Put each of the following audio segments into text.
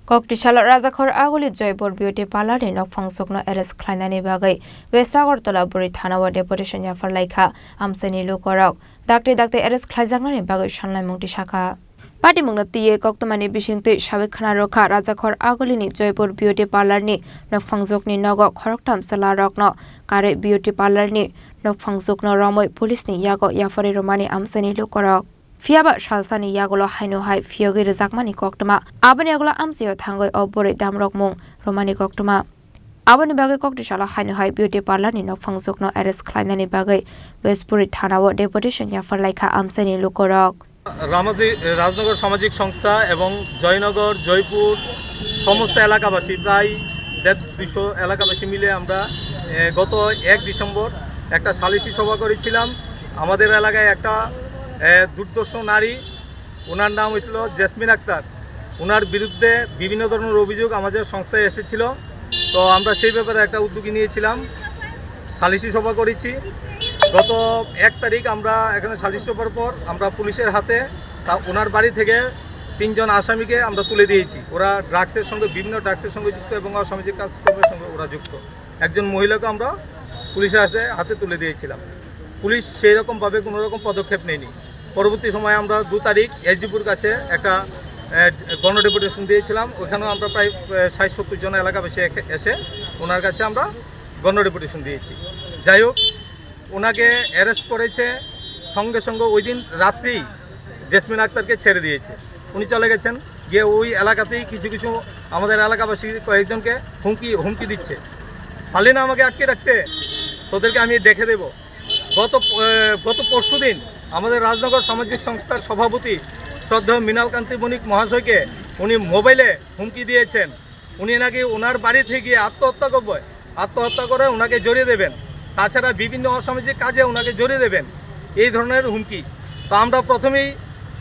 Koktichal Razakhor Aguli Joypur Beauty Parlor in Okfangsokno Eres Kleinani Bagai, West Agartala Buri Thanawa Deputation Jafar Laika, Amseni Lukorok, Dr. Eres Klazagani Bagai Shanlai Mungti Shaka. Party Mungati Koktomani Bishinti Shavikhana Roka Razakhor Agulini Joypur Beauty Parlor ni Nokfangsokni Nogo Koroktam Salarokno, Kare Beauty Parlor ni Nokfangsokno Ramoi Police ni Yago Yafari Romani Amseni Lukorok. Fiaba Shalsani Yagolo Haino Hai Fiogi Zakmani Koktoma, Abani Agula Amsio Tango Obore Damrok Mung, Romani Koktoma. Abani Bagai Koktishala Haino Hai Beauty Parlor ni Nokfangsokno Eres Kleinani Bagai, Westpuri Thanawa Deputation Jafar Laika Amseni Lukorok. রামাজি Rajnagar সামাজিক সংস্থা এবং জয়নগর জয়পুর সমস্ত এলাকাবাসী প্রায় 200 এলাকাবাসী মিলে আমরা গত 1 ডিসেম্বর একটা সালিসি সভা করেছিলাম। আমাদের এলাকায় একটা দুর্দর্শ নারী, ওনার নাম হয়েছিল জেসমিন আক্তার, ওনার বিরুদ্ধে বিভিন্ন ধরনের অভিযোগ আমাদের সংস্থায় এসেছিল। তো আমরা সেই ব্যাপারে একটা উদ্যোগী নিয়েছিলাম, সালিসি সভা করেছি। গত 1 তারিখ আমরা এখানে সালিসি সভার পর আমরা পুলিশের হাতে ওনার বাড়ি থেকে 3 জন আসামিকে আমরা তুলে দিয়েছি। ওরা ড্রাগসের সঙ্গে বিভিন্ন ড্রাগসের সঙ্গে যুক্ত এবং অসামাজিক কাজকর্মের সঙ্গে ওরা যুক্ত। একজন মহিলাকে আমরা পুলিশের হাতে তুলে দিয়েছিলাম। পুলিশ সেই রকমভাবে কোনো রকম পদক্ষেপ নেয়নি। পরবর্তী সময়ে আমরা 2 তারিখ এসডিপুর কাছে একটা গণডেপুটেশন দিয়েছিলাম। ওখানেও আমরা প্রায় 60-70 জন এলাকাবাসী এসে ওনার কাছে আমরা গণডেপুটেশন দিয়েছি। যাই হোক, ওনাকে অ্যারেস্ট করেছে, সঙ্গে সঙ্গে ওই দিন রাত্রেই জেসমিন আক্তারকে ছেড়ে দিয়েছে। উনি চলে গেছেন, গিয়ে ওই এলাকাতেই কিছু আমাদের এলাকাবাসী কয়েকজনকে হুমকি দিচ্ছে, পারলে না আমাকে আটকে রাখতে, তোদেরকে আমি দেখে দেব। গত পরশু দিন আমাদের রাজনগর সামাজিক সংস্থার সভাপতি শ্রদ্ধেয় মৃণালকান্তি বণিক মহাশয়কে উনি মোবাইলে হুমকি দিয়েছেন। উনি নাকি ওনার বাড়ি থেকে আত্মহত্যা করে ওনাকে জড়িয়ে দেবেন, তাছাড়া বিভিন্ন অসামাজিক কাজে ওনাকে জড়িয়ে দেবেন, এই ধরনের হুমকি। তো আমরা প্রথমেই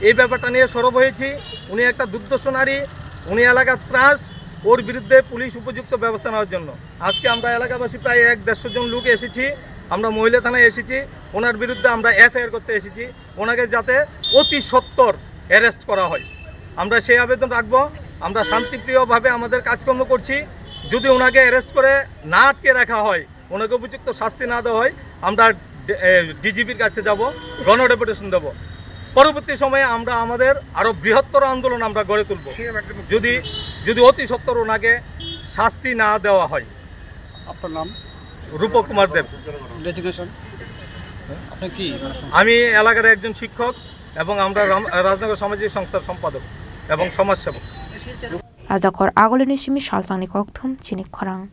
এই ব্যাপারটা নিয়ে সরব হয়েছি। উনি একটা দুর্দর্শ নারী, উনি এলাকার ত্রাস, ওর বিরুদ্ধে পুলিশ উপযুক্ত ব্যবস্থা নেওয়ার জন্য আজকে আমরা এলাকাবাসী প্রায় 150 জন লোক এসেছি। আমরা মহিলা থানায় এসেছি, ওনার বিরুদ্ধে আমরা এফআইআর করতে এসেছি, ওনাকে যাতে অতি সত্বর অ্যারেস্ট করা হয়। আমরা সেই আবেদন রাখব। আমরা শান্তিপ্রিয়ভাবে আমাদের কাজকর্ম করছি। যদি ওনাকে অ্যারেস্ট করে না আটকে রাখা হয়, ওনাকে উপযুক্ত শাস্তি না দেওয়া হয়, আমরা ডিজিপির কাছে যাব, গণডেপুটেশন দেব। পরবর্তী সময়ে আমরা আমাদের আরও বৃহত্তর আন্দোলন আমরা গড়ে তুলব যদি অতি সত্বর ওনাকে শাস্তি না দেওয়া হয়। আপনার নাম? রূপক কুমার দেব। আমি এলাকার একজন শিক্ষক এবং আমরা রাজনগর সামাজিক সংস্থার সম্পাদক এবং সমাজসেবক। Razakhor Agulini Shimi Shalsani Koktum Chinik Korang.